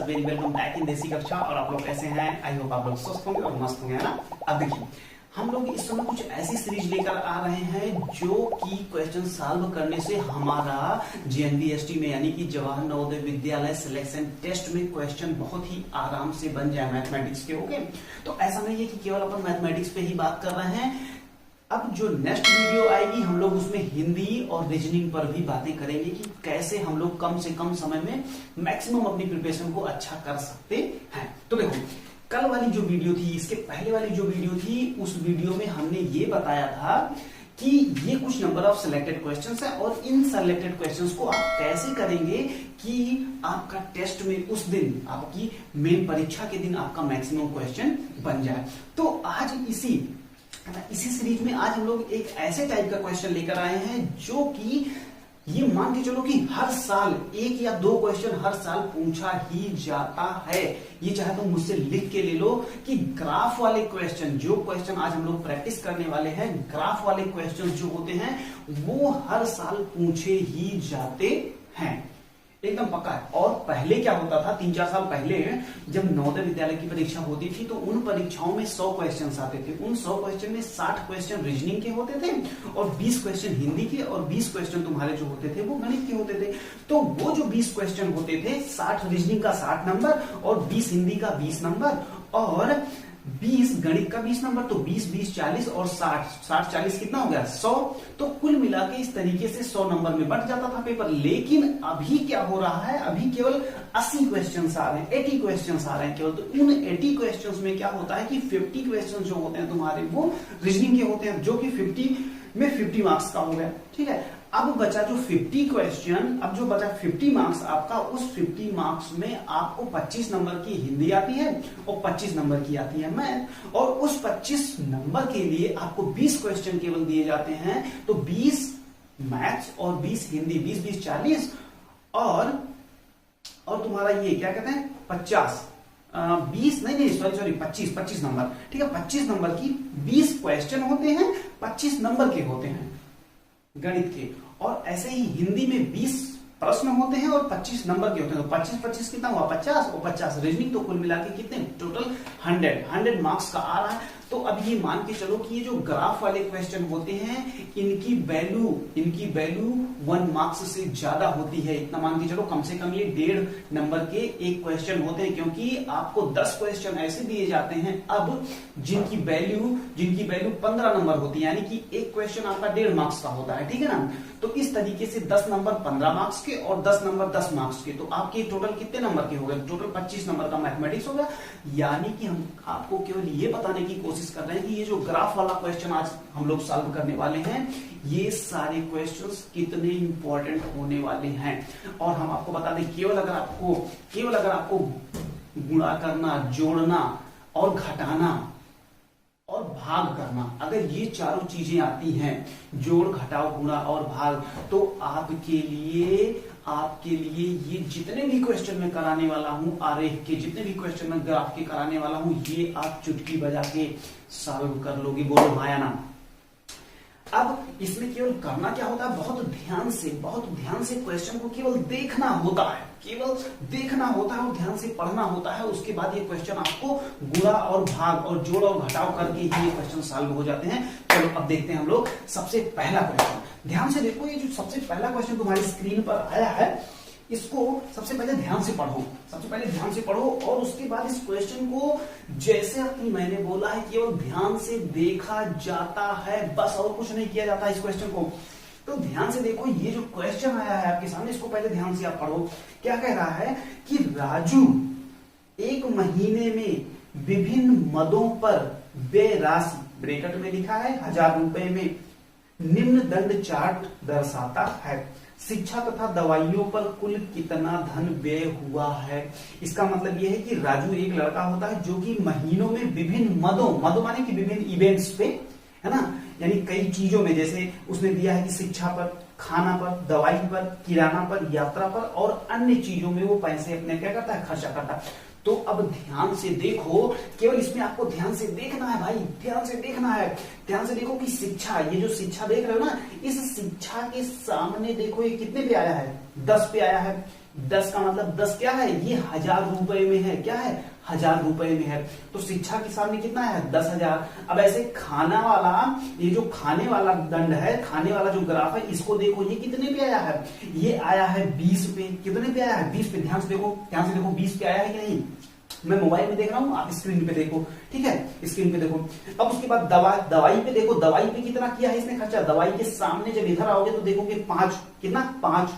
Very welcome back in देसी कक्षा। और आप लोग कैसे हैं? आई होप आप लोग स्वस्थ होंगे और मस्त होंगे, है ना। अब देखिए, हम लोग इस समय कुछ ऐसी सीरीज लेकर आ रहे हैं जो कि क्वेश्चन सॉल्व करने से हमारा JNVST में यानी कि जवाहर नवोदय विद्यालय सिलेक्शन टेस्ट में क्वेश्चन बहुत ही आराम से बन जाए मैथमेटिक्स के। ओके, तो ऐसा नहीं है कि केवल अपन मैथमेटिक्स पे ही बात कर रहे हैं। अब जो नेक्स्ट वीडियो आएगी हम लोग उसमें हिंदी और रीजनिंग पर भी बातें करेंगे कि कैसे हम लोग कम से कम समय में मैक्सिमम अपनी प्रिपरेशन को अच्छा कर सकते हैं। तो देखो, कल वाली जो वीडियो थी, इसके पहले वाली जो वीडियो थी, उस वीडियो में हमने ये बताया था कि ये कुछ नंबर ऑफ सिलेक्टेड क्वेश्चंस है और इन सिलेक्टेड क्वेश्चंस को आप कैसे करेंगे कि आपका टेस्ट में उस दिन, आपकी मेन परीक्षा के दिन आपका मैक्सिमम क्वेश्चन बन जाए। तो आज इसी सीरीज में आज हम लोग एक ऐसे टाइप का क्वेश्चन लेकर आए हैं जो कि ये मान के चलो कि हर साल एक या दो क्वेश्चन हर साल पूछा ही जाता है। ये चाहे तो मुझसे लिख के ले लो कि ग्राफ वाले क्वेश्चन, जो क्वेश्चन आज हम लोग प्रैक्टिस करने वाले हैं, ग्राफ वाले क्वेश्चन जो होते हैं वो हर साल पूछे ही जाते हैं, एकदम पक्का है। और पहले क्या होता था, 3-4 साल पहले जब नवोदय विद्यालय की परीक्षा होती थी तो उन परीक्षाओं में 100 क्वेश्चन आते थे। उन 100 क्वेश्चन में 60 क्वेश्चन रीजनिंग के होते थे और 20 क्वेश्चन हिंदी के और 20 क्वेश्चन तुम्हारे जो होते थे वो गणित के होते थे। तो वो जो 20 क्वेश्चन होते थे, 60 रीजनिंग का 60 नंबर और 20 हिंदी का 20 नंबर और 20 गणित का 20 नंबर, तो 20-20 40 और 60-40 कितना हो गया? 100। तो कुल मिला के इस तरीके से 100 नंबर में बंट जाता था पेपर। लेकिन अभी क्या हो रहा है, अभी केवल 80 क्वेश्चंस आ रहे हैं, 80 क्वेश्चंस आ रहे हैं केवल। तो उन 80 क्वेश्चंस में क्या होता है कि 50 क्वेश्चन जो होते हैं तुम्हारे वो रीजनिंग के होते हैं, जो कि 50 में 50 मार्क्स का हो गया। ठीक है, अब बचा जो 50 क्वेश्चन, अब जो बचा 50 मार्क्स आपका, उस 50 मार्क्स में आपको 25 नंबर की हिंदी आती है और 25 नंबर की आती है मैथ। और उस 25 नंबर के लिए आपको 20 क्वेश्चन केवल दिए जाते हैं। तो 20 मैथ्स और 20 हिंदी, 20-20 40 और तुम्हारा ये क्या कहते हैं 50 20 नहीं सॉरी 25 नंबर। ठीक है, 25 नंबर की 20 क्वेश्चन होते हैं, 25 नंबर के होते हैं गणित के। और ऐसे ही हिंदी में 20 प्रश्न होते हैं और 25 नंबर के होते हैं। तो 25-25 कितना हुआ? 50 और 50 रीजनिंग, तो कुल मिला के कितने टोटल 100 मार्क्स का आ रहा है। तो अब ये मान के चलो कि ये जो ग्राफ वाले क्वेश्चन होते हैं इनकी वैल्यू 1 मार्क्स से ज्यादा होती है। इतना मान के चलो, कम से कम ये 1.5 नंबर के एक क्वेश्चन होते हैं, क्योंकि आपको 10 क्वेश्चन ऐसे दिए जाते हैं अब जिनकी वैल्यू 15 नंबर होती है, यानी कि एक क्वेश्चन आपका 1.5 मार्क्स का होता है। ठीक है ना। तो इस तरीके से 10 नंबर 15 मार्क्स के और 10 नंबर 10 मार्क्स के, तो आपके टोटल कितने नंबर के हो गए? टोटल 25 नंबर का मैथमेटिक्स होगा। यानी कि हम आपको केवल ये बताने की कोशिश कर रहे हैं कि ये जो ग्राफ वाला क्वेश्चन आज हम लोग सॉल्व करने वाले हैं, ये सारे क्वेश्चंस कितने इंपॉर्टेंट होने वाले हैं। और हम आपको बता दें, केवल अगर आपको गुणा करना, जोड़ना और घटाना और भाग करना, अगर ये चारों चीजें आती हैं, जोड़ घटाव गुणा और भाग, तो आपके लिए ये जितने भी क्वेश्चन मैं कराने वाला हूं, आरेख के जितने भी क्वेश्चन मैं ग्राफ के कराने वाला हूं, ये आप चुटकी बजा के सॉल्व कर लोगे। बोलो भाया ना। अब इसमें केवल करना क्या होता है, बहुत ध्यान से क्वेश्चन को केवल देखना होता है और ध्यान से पढ़ना होता है। उसके बाद ये क्वेश्चन आपको गुणा और भाग और जोड़ और घटाव करके ही ये क्वेश्चन सॉल्व हो जाते हैं। चलो अब देखते हैं हम लोग सबसे पहला क्वेश्चन। ध्यान से देखो, ये जो सबसे पहला क्वेश्चन तुम्हारी स्क्रीन पर आया है, इसको सबसे पहले ध्यान से पढ़ो और उसके बाद इस क्वेश्चन को, जैसे कि मैंने बोला है, केवल ध्यान से देखा जाता है, बस और कुछ नहीं किया जाता इस क्वेश्चन को। तो ध्यान से देखो, ये जो क्वेश्चन आया है आपके सामने, इसको पहले ध्यान से आप पढ़ो। क्या कह रहा है कि राजू एक महीने में विभिन्न मदों पर व्यय राशि, ब्रैकेट में लिखा है 1000 रुपए में, निम्न दंड चार्ट दर्शाता है। शिक्षा तथा दवाइयों पर कुल कितना धन व्यय हुआ है। इसका मतलब यह है कि राजू एक लड़का होता है जो कि महीनों में विभिन्न मदों माने कि विभिन्न इवेंट्स पे, है ना, यानी कई चीजों में, जैसे उसने दिया है कि शिक्षा पर, खाना पर, दवाई पर, किराना पर, यात्रा पर और अन्य चीजों में वो पैसे अपने क्या करता है, खर्चा करता है। तो अब ध्यान से देखो, केवल इसमें आपको ध्यान से देखना है भाई, ध्यान से देखना है। ध्यान से देखो कि शिक्षा, ये जो शिक्षा देख रहे हो ना, इस शिक्षा के सामने देखो ये कितने पे आया है, 10 पे आया है। 10 का मतलब 10 क्या है, ये 1000 रुपए में है, क्या है 1000 रुपए में है। तो शिक्षा के सामने कितना है 10,000। अब ऐसे खाना वाला, ये जो खाने वाला दंड है, खाने वाला जो ग्राफ है, इसको देखो ये कितने पे आया है, ये आया है 20 पे। कितने पे आया है 20 पे, ध्यान से देखो, ध्यान से देखो 20 पे आया है कि नहीं। मैं मोबाइल में देख रहा हूँ, आप स्क्रीन पे देखो, ठीक है, स्क्रीन पे देखो। अब उसके बाद दवाई पे देखो, दवाई पे कितना किया है इसने खर्चा। दवाई के सामने जब इधर आओगे तो देखोगे 5, कितना 5।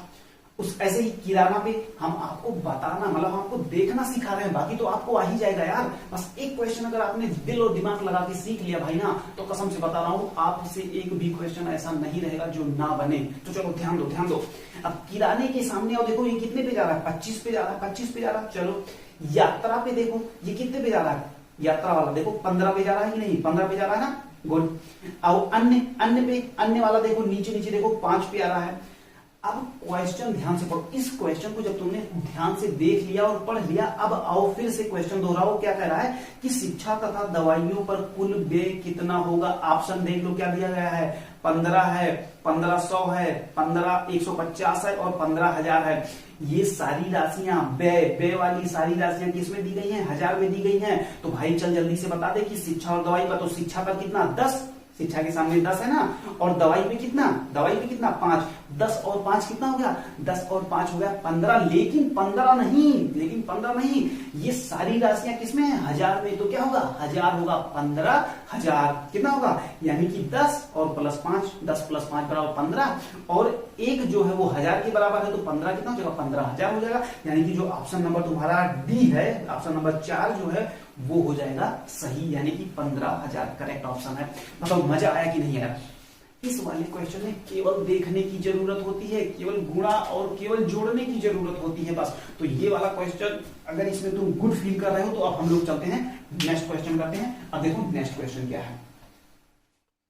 उस ऐसे ही किराना पे हम आपको बताना, मतलब हम आपको देखना सिखा रहे हैं, बाकी तो आपको आ ही जाएगा यार। बस एक क्वेश्चन अगर आपने दिल और दिमाग लगा के सीख लिया भाई ना, तो कसम से बता रहा हूं आपसे एक भी क्वेश्चन ऐसा नहीं रहेगा जो ना बने। तो चलो ध्यान दो, ध्यान दो। अब किराने के सामने आओ, देखो ये कितने पे जा रहा है, 25 पे जा रहा है, 25 पे जा रहा है। चलो यात्रा पे देखो, ये कितने पे जा रहा है, यात्रा वाला देखो 15 पे जा रहा है कि नहीं, 15 पे जा रहा है ना, गुड। और अन्य पे, अन्य वाला देखो नीचे नीचे देखो 5 पे आ रहा है। अब क्वेश्चन ध्यान से पढ़ो, इस क्वेश्चन को जब तुमने ध्यान से देख लिया और पढ़ लिया, अब आओ फिर से क्वेश्चन दोहराओ। क्या कह रहा है कि शिक्षा तथा दवाइयों पर कुल व्यय कितना होगा। ऑप्शन देख लो क्या दिया गया है, 15 है, 1500 है, 15150 है और 15,000 है। ये सारी राशियां व्यय वाली सारी राशियां किसमें दी गई हैं, 1000 में दी गई हैं। तो भाई चल जल्दी से बता दे कि शिक्षा और दवाई पर, तो शिक्षा पर कितना 10, शिक्षा के सामने 10 है ना, और दवाई पे कितना, दवाई पे कितना 5। 10 और 5 कितना हो गया, 10 और 5 हो गया 15। लेकिन 15 नहीं, लेकिन 15 नहीं, ये सारी राशियां किसमें है, 1000 में। तो क्या होगा 1000 होगा 15,000। कितना होगा, यानी कि 10 और प्लस 5, 10 प्लस 5 बराबर 15, और एक जो है वो 1000 के बराबर है, तो 15 कितना हो जाएगा, 15,000 हो जाएगा। यानी कि जो ऑप्शन नंबर तुम्हारा डी है, ऑप्शन नंबर 4 जो है वो हो जाएगा सही, यानी कि 15,000 करेक्ट ऑप्शन है। मतलब मजा आया कि नहीं आया। इस वाले क्वेश्चन में केवल देखने की जरूरत होती है, केवल गुणा और केवल जोड़ने की जरूरत होती है बस। तो ये वाला क्वेश्चन अगर इसमें तुम गुड फील कर रहे हो, तो अब हम लोग चलते हैं नेक्स्ट क्वेश्चन करते हैं। अब देखो नेक्स्ट क्वेश्चन क्या है।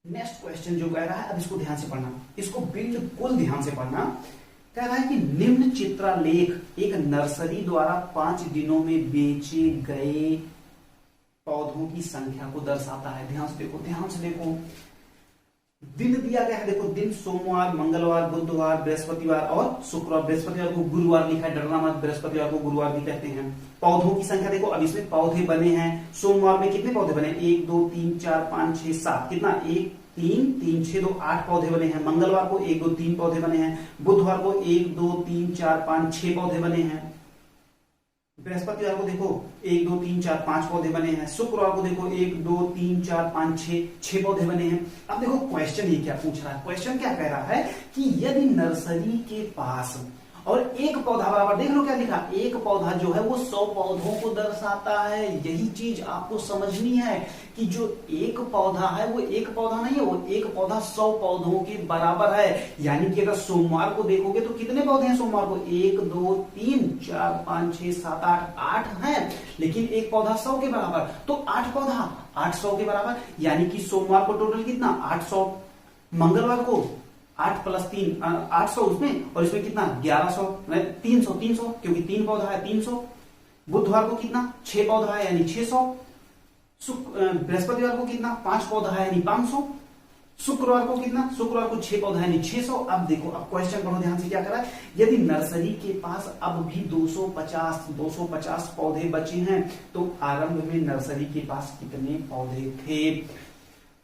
नेक्स्ट क्वेश्चन जो कह रहा है, अब इसको ध्यान से पढ़ना, इसको बिल्कुल ध्यान से पढ़ना। कह रहा है कि निम्न चित्रालेख एक नर्सरी द्वारा 5 दिनों में बेचे गए पौधों की संख्या को दर्शाता है। ध्यान से देखो, ध्यान से देखो, दिन दिया गया है, देखो दिन सोमवार, मंगलवार, बुधवार, बृहस्पतिवार और शुक्रवार। बृहस्पतिवार को गुरुवार लिखा है, डरना मत, बृहस्पतिवार को गुरुवार भी कहते हैं। पौधों की संख्या देखो, अब इसमें पौधे बने हैं। सोमवार में कितने पौधे बने, 1 2 3 4 5 6 7, कितना 1 3 3 6 2 8 पौधे बने हैं। मंगलवार को 1 2 3 पौधे बने हैं। बुधवार को 1 2 3 4 5 6 पौधे बने हैं। बृहस्पतिवार को देखो 1 2 3 4 5 पौधे बने हैं। शुक्रवार को देखो 1 2 3 4 5 6 पौधे बने हैं। अब देखो क्वेश्चन ये क्या पूछ रहा है, क्वेश्चन क्या कह रहा है कि यदि नर्सरी के पास और एक पौधा बराबर, देख लो क्या लिखा, एक पौधा जो है वो 100 पौधों को दर्शाता है। यही चीज आपको समझनी है कि जो एक पौधा है वो एक पौधा नहीं है, वो एक पौधा 100 पौधों के बराबर है। यानी कि अगर सोमवार को देखोगे तो कितने पौधे हैं सोमवार को, 1 2 3 4 5 6 7 8 है, लेकिन एक पौधा 100 के बराबर, तो 8 पौधा 800 के बराबर। यानी कि सोमवार को टोटल कितना 800, मंगलवार को 8 प्लस 3 800 उसमें, और इसमें कितना 1100, 300 क्योंकि 3 पौधा है 300। बुधवार को कितना 6 पौधा है यानी 600। बृहस्पतिवार को कितना 5 पौधा है यानी 500। शुक्रवार को कितना, शुक्रवार को 6 पौधा यानी 600। अब देखो, अब क्वेश्चन पढ़ो ध्यान से क्या कर रहा है। यदि नर्सरी के पास अब भी 250 पौधे बचे हैं, तो आरंभ में नर्सरी के पास कितने पौधे थे।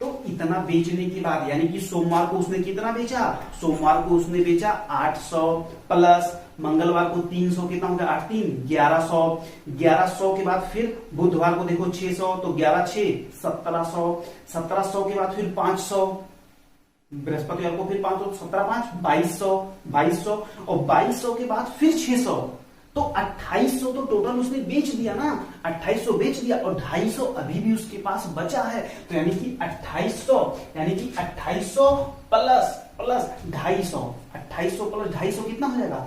तो इतना बेचने के बाद, यानी कि सोमवार को उसने कितना बेचा, सोमवार को उसने बेचा 800 प्लस मंगलवार को 300, कितना हो गया 8 3 1100। 1100 के बाद फिर बुधवार को देखो 600, तो 11 6 1700। 1700 के बाद फिर 500, बृहस्पतिवार को फिर 500, 17 5 2200, 2200 और 2200 के बाद फिर 600, तो 2800 तो टोटल उसने बेच दिया ना, 2800 बेच दिया और 250 अभी भी उसके पास बचा है। तो यानी कि 2800 प्लस 250, 2800 प्लस 250 कितना हो जाएगा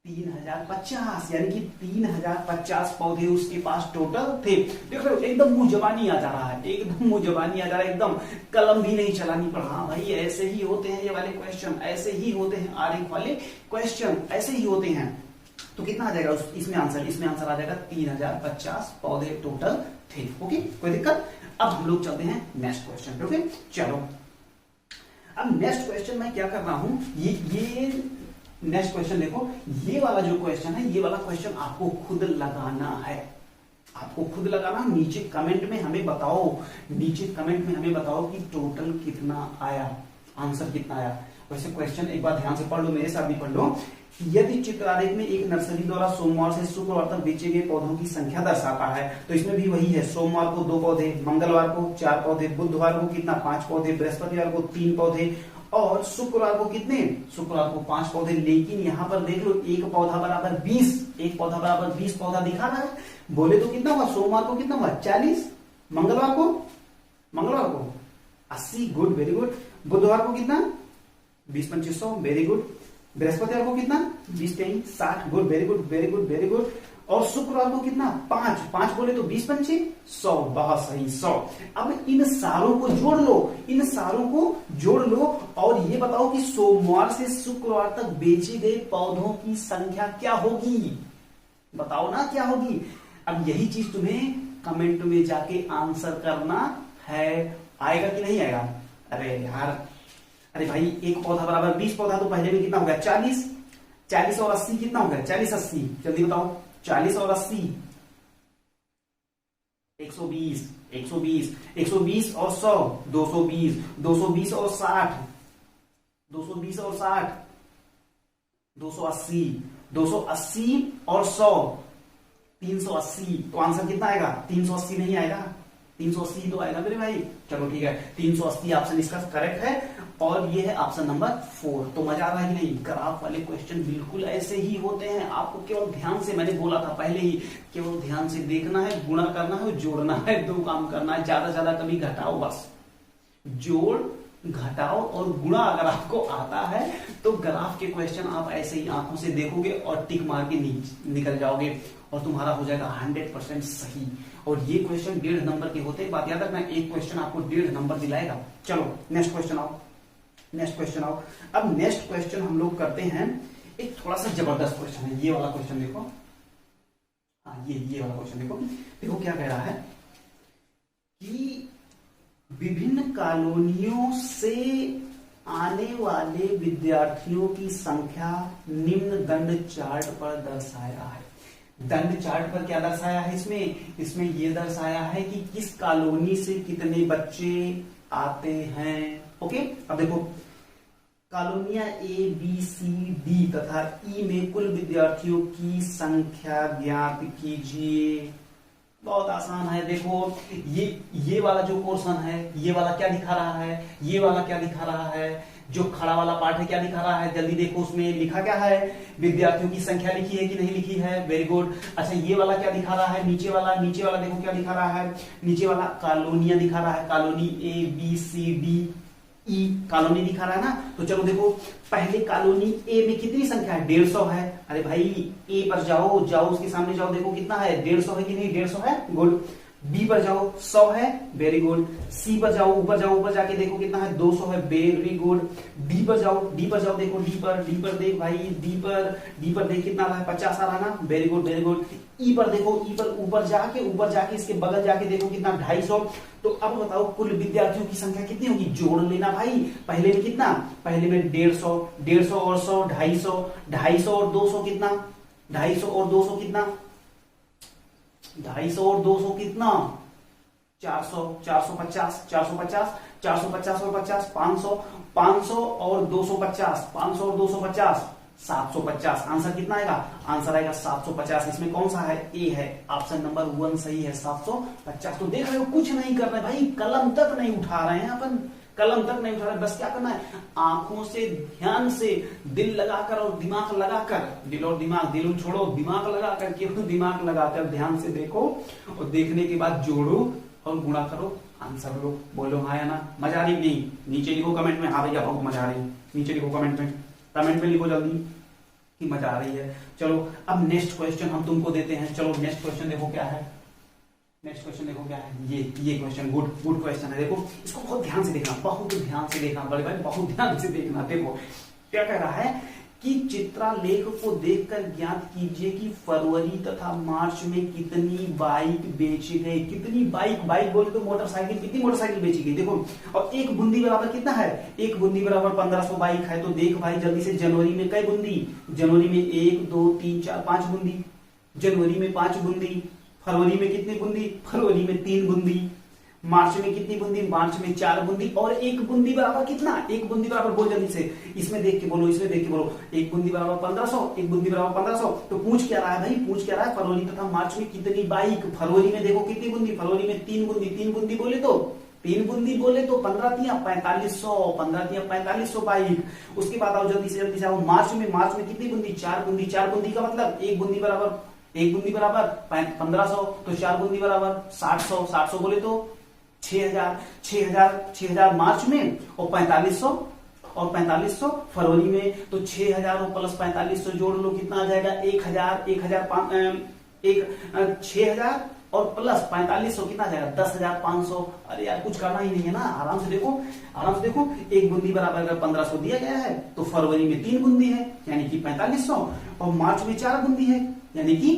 3050, यानी कि 3050 पौधे उसके पास टोटल थे। देख रहे हो, एकदम मुंह जबानी आ जा रहा है, एकदम मुंह जबानी आ जा रहा है, एकदम कलम भी नहीं चलानी पड़ रहा। भाई ऐसे ही होते हैं ये वाले क्वेश्चन, ऐसे ही होते हैं आरेख वाले क्वेश्चन, ऐसे ही होते हैं। तो कितना आ जाएगा इसमें आंसर आ जाएगा 3050 पौधे टोटल थे। ओके, कोई दिक्कत। अब हम लोग चलते हैं नेक्स्ट क्वेश्चन पे। ओके चलो, अब नेक्स्ट क्वेश्चन मैं क्या कर रहा हूं, ये नेक्स्ट क्वेश्चन देखो, ये वाला जो क्वेश्चन है, ये वाला क्वेश्चन आपको खुद लगाना है, आपको खुद लगाना। नीचे कमेंट में हमें बताओ, नीचे कमेंट में हमें बताओ कि टोटल कितना आया, आंसर कितना आया। वैसे क्वेश्चन एक बार ध्यान से पढ़ लो, मेरे साथ भी पढ़ लो। यदि चित्र आरेख में एक नर्सरी द्वारा सोमवार से शुक्रवार तक बेचे गए पौधों की संख्या दर्शाता है, तो इसमें भी वही है, सोमवार को 2 पौधे, मंगलवार को 4 पौधे, बुधवार को कितना 5 पौधे, बृहस्पतिवार को 3 पौधे और शुक्रवार को कितने, शुक्रवार को 5 पौधे। लेकिन यहाँ पर देख लो, एक पौधा बराबर 20, एक पौधा बराबर 20 पौधा दिखा रहा है। बोले तो कितना हुआ, सोमवार को कितना हुआ 40, मंगलवार को 80, गुड वेरी गुड। बुधवार को कितना 20-25 100, वेरी गुड। बृहस्पतिवार को कितना 20-23 60, good very good very good very good. और शुक्रवार को कितना 5 बोले तो 20-25 100, बहुत सही 100। अब इन सारों को जोड़ लो, इन सारों को जोड़ लो और ये बताओ कि सोमवार से शुक्रवार तक बेचे गए पौधों की संख्या क्या होगी, बताओ ना क्या होगी। अब यही चीज तुम्हें कमेंट में जाके आंसर करना है, आएगा कि नहीं आएगा। अरे यार, अरे भाई एक पौधा बराबर 20 पौधा, तो पहले में कितना हो गया 40, 40 और 80 कितना हो गया 40-80, जल्दी बताओ 40 और 80 120, 120, 120 और 100 220, 220 और 60 220 और 60 280, 280 और 100 380। तो आंसर कितना आएगा 380 नहीं आएगा, 380 तो आएगा मेरे भाई। चलो ठीक है, 380 ऑप्शन इसका करेक्ट है और ये है ऑप्शन नंबर 4। तो मजा आ रहा है कि नहीं। ग्राफ वाले क्वेश्चन बिल्कुल ऐसे ही होते हैं, आपको केवल ध्यान से, मैंने बोला था पहले ही, केवल ध्यान से देखना है, गुणा करना है, जोड़ना है, 2 काम करना है, ज्यादा ज्यादा कभी घटाओ, बस जोड़ घटाओ और गुणा अगर आपको आता है तो ग्राफ के क्वेश्चन आप ऐसे ही आंखों से देखोगे और टिक मार के निकल जाओगे और तुम्हारा हो जाएगा 100% सही। और ये क्वेश्चन 1.5 नंबर के होते हैं, बात याद रखना, एक क्वेश्चन आपको 1.5 नंबर दिलाएगा। चलो नेक्स्ट क्वेश्चन आओ, नेक्स्ट क्वेश्चन आओ। अब नेक्स्ट क्वेश्चन हम लोग करते हैं, एक थोड़ा सा जबरदस्त क्वेश्चन है, ये वाला क्वेश्चन देखो। हाँ ये वाला क्वेश्चन देखो, देखो क्या कह रहा है कि विभिन्न कॉलोनियों से आने वाले विद्यार्थियों की संख्या निम्न दंड चार्ट पर दर्शाया है। दंड चार्ट पर क्या दर्शाया है, इसमें ये दर्शाया है कि किस कॉलोनी से कितने बच्चे आते हैं। ओके, अब देखो कॉलोनियां A, B, C, D तथा E में कुल विद्यार्थियों की संख्या ज्ञात कीजिए। बहुत आसान है, देखो ये वाला जो पोर्शन है, ये वाला क्या दिखा रहा है, ये वाला क्या दिखा रहा है, जो खड़ा वाला पार्ट है क्या दिखा रहा है, जल्दी देखो उसमें लिखा क्या है, विद्यार्थियों की संख्या लिखी है कि नहीं लिखी है, वेरी गुड। अच्छा ये वाला क्या दिखा रहा है, नीचे वाला देखो क्या दिखा रहा है, नीचे वाला कॉलोनियां दिखा रहा है, colony A, B, C, D, E colony दिखा रहा है ना। तो चलो देखो, पहले कॉलोनी A में कितनी संख्या है, 150 है। अरे भाई A पर जाओ उसके सामने जाओ, देखो कितना है, 150 है कि नहीं, 150 है, गुड। B पर जाओ 100 है, वेरी गुड। C पर जाओ, ऊपर जाके देखो कितना है, 200 है, वेरी गुड। D पर जाओ देखो, D पर देख भाई, D पर देख कितना रहा है, 50 आ रहा ना, very good very good. E पर देखो, E पर ऊपर जाके इसके बगल जाके देखो कितना, 250। तो अब बताओ कुल विद्यार्थियों की संख्या कितनी होगी, जोड़ लेना भाई। पहले में कितना, पहले में 150 और 100 250 और 200 कितना, 250 और 200 कितना, 250 और 200 कितना, 400 450 450 और 50 500 और 250 500 और 250 750। आंसर कितना आएगा, आंसर आएगा 750। इसमें कौन सा है, ए है, ऑप्शन नंबर 1 सही है, 750। तो देख रहे हो कुछ नहीं कर रहे भाई, कलम तक नहीं उठा रहे हैं अपन, कलम तक नहीं उठा रहे, बस क्या करना है, आंखों से ध्यान से दिल लगाकर और दिमाग लगाकर, दिल और दिमाग, दिल छोड़ो, दिमाग लगाकर, केवल दिमाग लगाकर ध्यान से देखो और देखने के बाद जोड़ो और गुणा करो, आंसर लो। बोलो हाँ या ना, मजा आ रही नहीं, नीचे लिखो कमेंट में, हाँ भैया बहुत मजा आ रही, नीचे लिखो कमेंट में लिखो जल्दी कि मजा आ रही है। चलो अब नेक्स्ट क्वेश्चन हम तुमको देते हैं। चलो नेक्स्ट क्वेश्चन देखो क्या है, नेक्स्ट क्वेश्चन देखो क्या है, ये क्वेश्चन गुड क्वेश्चन है। देखो इसको बहुत ध्यान से देखना, बहुत ध्यान से देखना बड़े भाई, बहुत ध्यान से देखना। देखो क्या कह रहा है कि चित्रालेख को देखकर ज्ञात कीजिए कि फरवरी तथा मार्च में कितनी बाइक बेची गई। कितनी बाइक, बाइक बोले तो मोटरसाइकिल, कितनी मोटरसाइकिल बेची गई देखो। और एक बूंदी बराबर कितना है, एक बूंदी बराबर 1500 बाइक है। तो देख भाई जल्दी से, जनवरी में कई बूंदी, जनवरी में 1 2 3 4 5 बूंदी, जनवरी में 5 बूंदी, फरवरी में कितनी बूंदी, फरवरी में 3 बूंदी, मार्च में कितनी बूंदी, मार्च में 4 बूंदी। और एक बूंदी बराबर कितना, एक बूंदी बराबर बोल जल्दी से, इसमें देख के बोलो, इसमें देख के बोलो, एक बूंदी बराबर 1500, एक बूंदी बराबर 1500। तो पूछ क्या रहा है भाई, पूछ क्या रहा है, फरवरी तथा मार्च में कितनी बाइक। फरवरी में देखो कितनी बूंदी, फरवरी में 3 बूंदी, 3 बूंदी बोले तो 3 बूंदी बोले तो 15 तिया 4500, 15 तिया 4500 बाइक। उसके बाद आओ जल्दी से आओ मार्च में, मार्च में कितनी बूंदी, 4 बूंदी, 4 बूंदी का मतलब एक बूंदी बराबर, एक बूंदी बराबर 1500, तो 4 बूंदी बराबर 700, 700 बोले तो 6000, 6000 मार्च में और 4500 और 4500 फरवरी में। तो 6000 और प्लस 4500 जोड़ लो, कितना आ जाएगा 1000, 6000 और प्लस 4500 कितना आ जाएगा 10500। अरे यार कुछ करना ही नहीं है ना, आराम से देखो, आराम से देखो। एक बूंदी बराबर अगर 1500 दिया गया है तो फरवरी में 3 बूंदी है यानी कि 4500, और मार्च में 4 बूंदी है यानी कि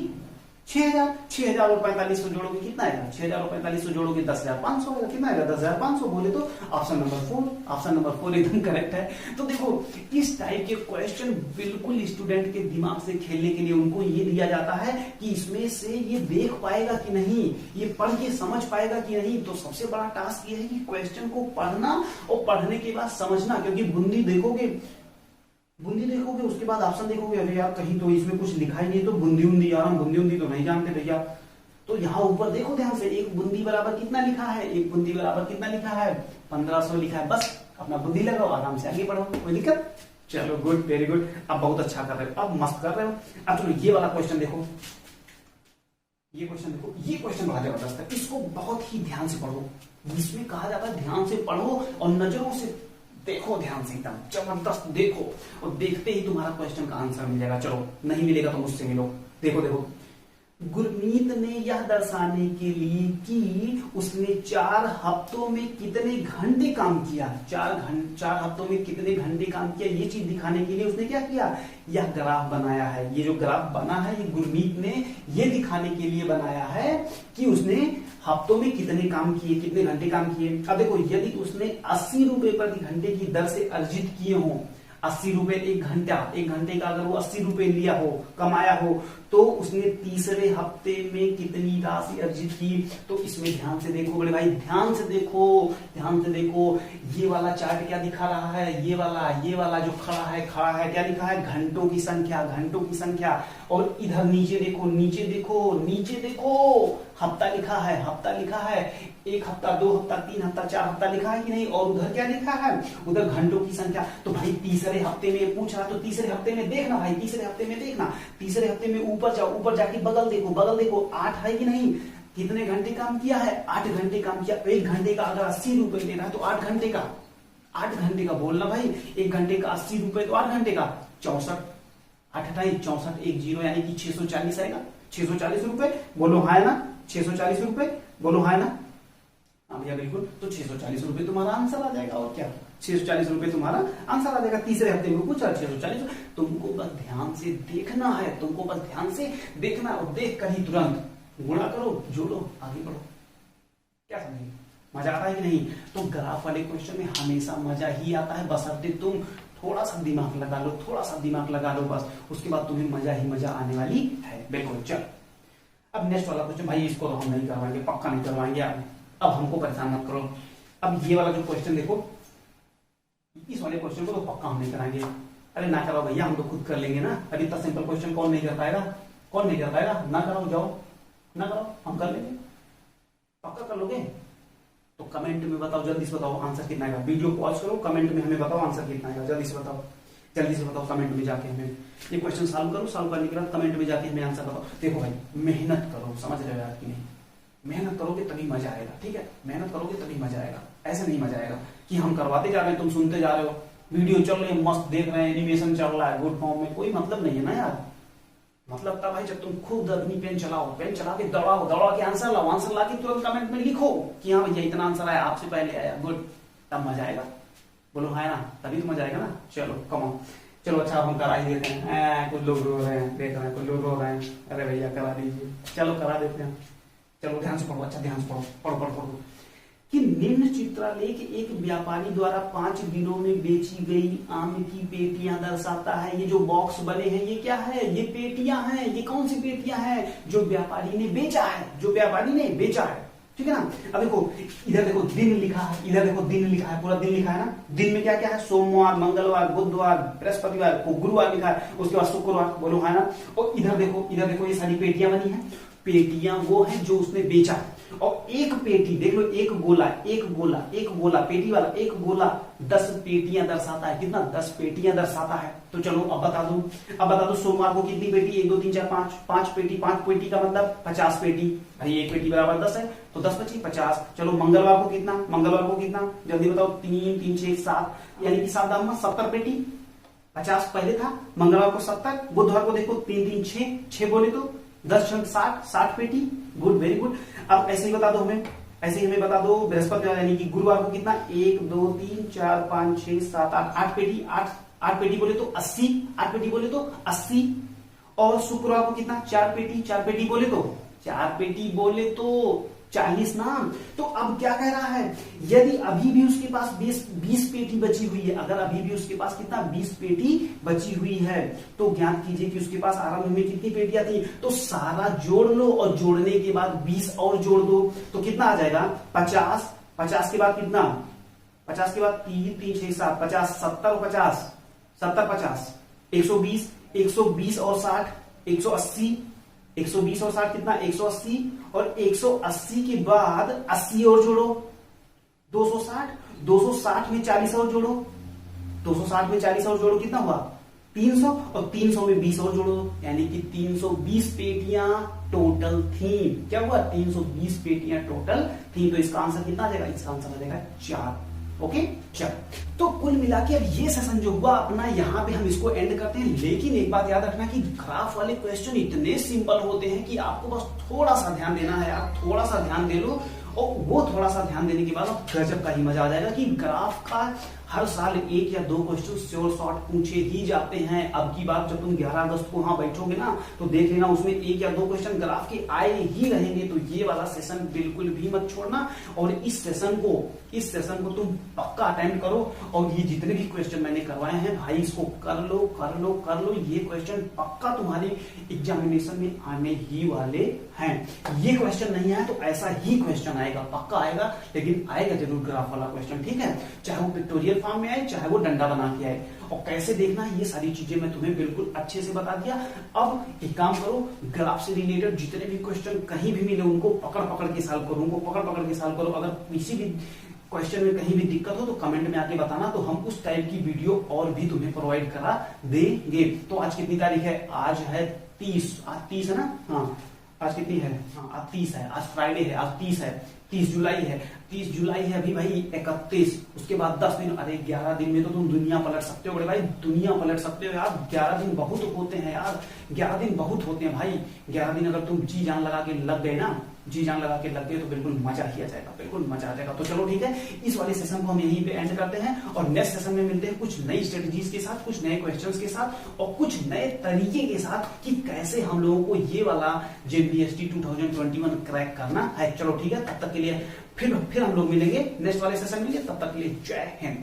6000। 6000 और 4500 जोड़ोगे कितना आएगा, 6000 और 4500 जोड़ोगे 10500 आएगा। कितना आएगा 10500 बोले तो ऑप्शन नंबर 4, ऑप्शन नंबर 4 एकदम करेक्ट है। तो देखो इस टाइप के क्वेश्चन बिल्कुल स्टूडेंट के दिमाग से खेलने के लिए उनको ये दिया जाता है कि इसमें से ये देख पाएगा कि नहीं, ये पढ़ के समझ पाएगा कि नहीं। तो सबसे बड़ा टास्क ये है कि क्वेश्चन को पढ़ना और पढ़ने के बाद समझना, क्योंकि बूंदी देखोगे, बूंदी देखोगे उसके बाद ऑप्शन देखोगे, अरे यार कहीं तो इसमें कुछ लिखा ही नहीं, तो बूंदी उंदी यार, हम बूंदी उंदी तो नहीं जानते भैया। तो यहाँ ऊपर देखो ध्यान से, एक बूंदी बराबर कितना लिखा है, एक बूंदी बराबर कितना लिखा है 1500 लिखा है। बस अपना बुद्धि लगाओ, आराम से आगे बढ़ो, कोई दिक्कत। चलो गुड, वेरी गुड, अब बहुत अच्छा कर रहे हो, अब मस्त कर रहे हो। अब चलो ये वाला क्वेश्चन देखो, ये क्वेश्चन देखो, ये क्वेश्चन बड़ा जबरदस्त है, इसको बहुत ही ध्यान से पढ़ो। इसमें कहा जाता है ध्यान से पढ़ो और नजरों से देखो, ध्यान से एकदम जबरदस्त देखो, और देखते ही तुम्हारा क्वेश्चन का आंसर मिल जाएगा। चलो नहीं मिलेगा तो मुझसे मिलो। देखो देखो, गुरमीत ने यह दर्शाने के लिए कि उसने 4 हफ्तों में कितने घंटे काम किया, 4 हफ्तों में कितने घंटे काम किया, ये चीज दिखाने के लिए उसने क्या किया, यह ग्राफ बनाया है। ये जो ग्राफ बना है ये गुरमीत ने ये दिखाने के लिए बनाया है कि उसने हफ्तों में कितने काम किए, कितने घंटे काम किए। अब देखो यदि उसने 80 रुपए प्रति घंटे की दर से अर्जित किए हो, 80 रुपए एक घंटा, एक घंटे का अगर वो 80 रुपए लिया हो, कमाया हो, तो उसने तीसरे हफ्ते में कितनी राशि अर्जित की। तो इसमें ध्यान से देखो बड़े भाई, ध्यान से देखो, ध्यान से देखो। ये वाला चार्ट क्या दिखा रहा है, ये वाला जो खड़ा है क्या लिखा है, घंटों की संख्या, घंटों की संख्या। और इधर नीचे देखो, नीचे देखो, नीचे देखो, हफ्ता लिखा है, हफ्ता लिखा है, 1 हफ्ता, 2 हफ्ता, 3 हफ्ता, 4 हफ्ता लिखा है कि नहीं। और उधर क्या लिखा है, उधर घंटों की संख्या। तो भाई तीसरे हफ्ते में पूछ रहा, तो तीसरे हफ्ते में देखना भाई, तीसरे हफ्ते में देखना, तीसरे हफ्ते में ऊपर जाओ, ऊपर जाके बगल देखो, बगल देखो, 8 है कि नहीं। कितने घंटे काम किया है, 8 घंटे काम किया। 1 घंटे का अगर 80 रुपए लेना है तो 8 घंटे का, 8 घंटे का बोलना भाई, 1 घंटे का 80 रुपए तो 8 घंटे का 64, 8 64, 1 0 यानी कि 640 आएगा। 640 रुपए बोलो हाँ ना, 640 रुपए बोलो हाँ ना, हाँ भैया बिल्कुल। तो 640 रुपए तुम्हारा आंसर आ जाएगा, और क्या 640 रुपए तुम्हारा आंसर आ जाएगा। तीसरे हफ्ते में पूछा 640, तुमको बस ध्यान से देखना है, तुमको बस ध्यान से देखना, और देख कर ही तुरंत गुणा करो, जोड़ो, आगे बढ़ो। क्या समझे, मजा आता है कि नहीं। तो ग्राफ वाले क्वेश्चन में हमेशा मजा ही आता है, बशर्ते तुम थोड़ा सा दिमाग लगा लो, थोड़ा सा दिमाग लगा लो बस, उसके बाद तुम्हें मजा ही मजा आने वाली है। बिल्कुल। चल अब नेक्स्ट वाला क्वेश्चन, भाई इसको तो हम नहीं करवाएंगे, पक्का नहीं करवाएंगे, अब हमको परेशान मत करो। अब ये वाला जो क्वेश्चन देखो, इस वाले क्वेश्चन को तो पक्का हम नहीं कराएंगे। अरे ना करो भैया, हम तो खुद कर लेंगे ना। अरे इतना सिंपल क्वेश्चन कौन नहीं कर पाएगा, कौन नहीं कर पाएगा। ना करो, जाओ ना करो, हम कर लेंगे। पक्का कर लोगे तो कमेंट में बताओ, जल्दी से बताओ आंसर कितना आएगा। वीडियो पॉज करो, कमेंट में हमें बताओ आंसर कितना आएगा, जल्दी से बताओ, जल्दी से बताओ कमेंट में जाके हमें। ये क्वेश्चन सॉल्व करो, सॉल्व करने के बाद कमेंट में जाके हमें आंसर बताओ। देखो भाई मेहनत करो, समझ रहे हो यार कि नहीं, मेहनत करोगे तभी मजा आएगा, ठीक है। मेहनत करोगे तभी मजा आएगा, ऐसे नहीं मजा आएगा कि हम करवाते जा रहे हैं, तुम सुनते जा रहे हो, वीडियो चल रही है, मस्त देख रहे हैं, एनिमेशन चल रहा है गुड फॉर्म में, कोई मतलब नहीं है ना यार। मतलब था भाई जब तुम खुद अपनी पेन चलाओ, पेन चला के दौड़ाओ, दौड़ा के आंसर लाओ, आंसर ला के तुरंत कमेंट में लिखो कि हाँ भैया इतना आंसर आया, आपसे पहले आया, गुड, तब मजा आएगा। बोलो हाँ ना, तभी तो मजा आएगा ना। चलो कमाओ। चलो अच्छा हम करा ही देते हैं। कुछ लोग रो रहे हैं, देख रहे हैं कुछ लोग रो रहे हैं, अरे भैया करा दीजिए, चलो करा देते हैं। चलो ध्यान से पढ़ो, अच्छा ध्यान से पढ़ो, पढ़ो पढ़ो पढ़ो कि निम्न चित्रालेख एक व्यापारी द्वारा 5 दिनों में बेची गई आम की पेटियां दर्शाता है। ये जो बॉक्स बने हैं ये क्या है? ये पेटियां हैं। ये कौन सी पेटियां हैं? जो व्यापारी ने बेचा है, जो व्यापारी ने बेचा है, ठीक है ना। अब देखो इधर देखो दिन लिखा है, इधर देखो दिन लिखा है, पूरा दिन लिखा है ना। दिन में क्या क्या है? सोमवार, मंगलवार, बुधवार, बृहस्पतिवार को गुरुवार लिखा है, उसके बाद शुक्रवार, बोलो है ना। और इधर देखो ये सारी पेटियां बनी है। पेटियां वो है जो उसने बेचा है। और एक पेटी देख लो, एक गोला पेटी वाला एक गोला 10 पेटियां दर्शाता है। कितना? 10 पेटियां दर्शाता है। तो चलो अब बता दो सोमवार को कितनी पेटी? 1 2 3 4 5 5 पेटी। 5 पेटी का मतलब 50 पेटी। भाई एक पेटी बराबर 10 है, तो 10 बची 50। चलो मंगलवार को कितना? जल्दी बताओ। 3 3 6 7, यानी कि 7 दाम 70 पेटी। 50 पहले था, मंगलवार को 70, बुधवार को देखो 3 3 6 बोले तो 10 60 पेटी। Good, very good. अब ऐसे ही बता दो हमें बता दो बृहस्पतिवार यानी कि गुरुवार को कितना? 1 2 3 4 5 6 7 8 पेटी। 8 पेटी बोले तो 80। 8 पेटी बोले तो 80। और शुक्रवार को कितना? 4 पेटी। 4 पेटी बोले तो 40 ना। तो अब क्या कह रहा है? यदि अभी भी उसके पास 20 पेटी बची हुई है, अगर अभी भी उसके पास कितना? 20 पेटी बची हुई है, तो ज्ञात कीजिए कि उसके पास आरंभ में कितनी पेटियां थी। तो सारा जोड़ लो और जोड़ने के बाद 20 और जोड़ दो, तो कितना आ जाएगा? 50। 50 के बाद कितना? 50 के बाद 3 3 6 7 50 70 50 70 50 120 120 और 60 180 120 और 60 कितना? 180। और 180 के बाद 80 और जोड़ो 260। 260 में 40 और जोड़ो 260 में 40 और जोड़ो, कितना हुआ? 300। और 300 में 20 और जोड़ो, यानी कि 320 पेटियां टोटल थी। क्या हुआ? 320 पेटियां टोटल थी। तो इसका आंसर कितना आ जाएगा? इसका आंसर आ जाएगा 4। ओके, चलो तो कुल मिला के अब ये सेशन जो हुआ अपना, यहाँ पे हम इसको एंड करते हैं। लेकिन एक बात याद रखना कि ग्राफ वाले क्वेश्चन इतने सिंपल होते हैं कि आपको बस थोड़ा सा ध्यान देना है। आप थोड़ा सा ध्यान दे लो, और वो थोड़ा सा ध्यान देने के बाद गजब का ही मजा आ जाएगा कि ग्राफ का हर साल 1 या 2 क्वेश्चन श्योर शॉर्ट पूछे ही जाते हैं। अब की बात जब तुम 11 अगस्त को वहां बैठोगे ना, तो देख लेना उसमें 1 या 2 क्वेश्चन ग्राफ के आए ही रहेंगे। तो ये वाला सेशन बिल्कुल भी मत छोड़ना, और इस सेशन को तुम पक्का अटेंड करो। और ये जितने भी क्वेश्चन मैंने करवाए हैं भाई, इसको कर लो। ये क्वेश्चन पक्का तुम्हारी एग्जामिनेशन में आने ही वाले हैं। ये क्वेश्चन नहीं आया तो ऐसा ही क्वेश्चन आएगा, पक्का आएगा, लेकिन आएगा जरूर ग्राफ वाला क्वेश्चन, ठीक है। चाहे वो पिक्टोरियल फॉर्म में आए, चाहे वो डंडा बना के आए। और कैसे देखना है ये सारी चीजें मैं तुम्हें बिल्कुल अच्छे से बता दिया। अब एक काम करो, ग्राफ से रिलेटेड जितने भी क्वेश्चन कहीं भी मिले उनको पकड़ के सॉल्व करो। अगर किसी भी क्वेश्चन में कहीं भी दिक्कत हो तो कमेंट में आके बताना, तो हम उस टाइप की वीडियो और भी तुम्हें प्रोवाइड करा देंगे। तो आज कितनी तारीख है? आज है 30। आज 30 है ना? हाँ, आज कितनी है? हाँ, आज 30 है। आज फ्राइडे है, आज 30 है। 30 जुलाई है। 30 जुलाई है अभी भाई 31। उसके बाद 10 दिन, अरे 11 दिन में तो तुम दुनिया पलट सकते हो बड़े भाई, दुनिया पलट सकते हो यार। 11 दिन बहुत होते हैं यार, 11 दिन बहुत होते हैं भाई। 11 दिन अगर तुम जी जान लगा के लग गए तो बिल्कुल मजा ही आ जाएगा, तो चलो ठीक है, इस वाले सेशन को हम यहीं पे एंड करते हैं। और नेक्स्ट सेशन में मिलते हैं कुछ नई स्ट्रेटजीज के साथ, कुछ नए क्वेश्चंस के साथ, और कुछ नए तरीके के साथ कि कैसे हम लोगों को ये वाला JPST 2021 क्रैक करना है। चलो ठीक है, तब तक के लिए फिर हम लोग मिलेंगे नेक्स्ट वाले सेशन में। तब तक के लिए जय हिंद।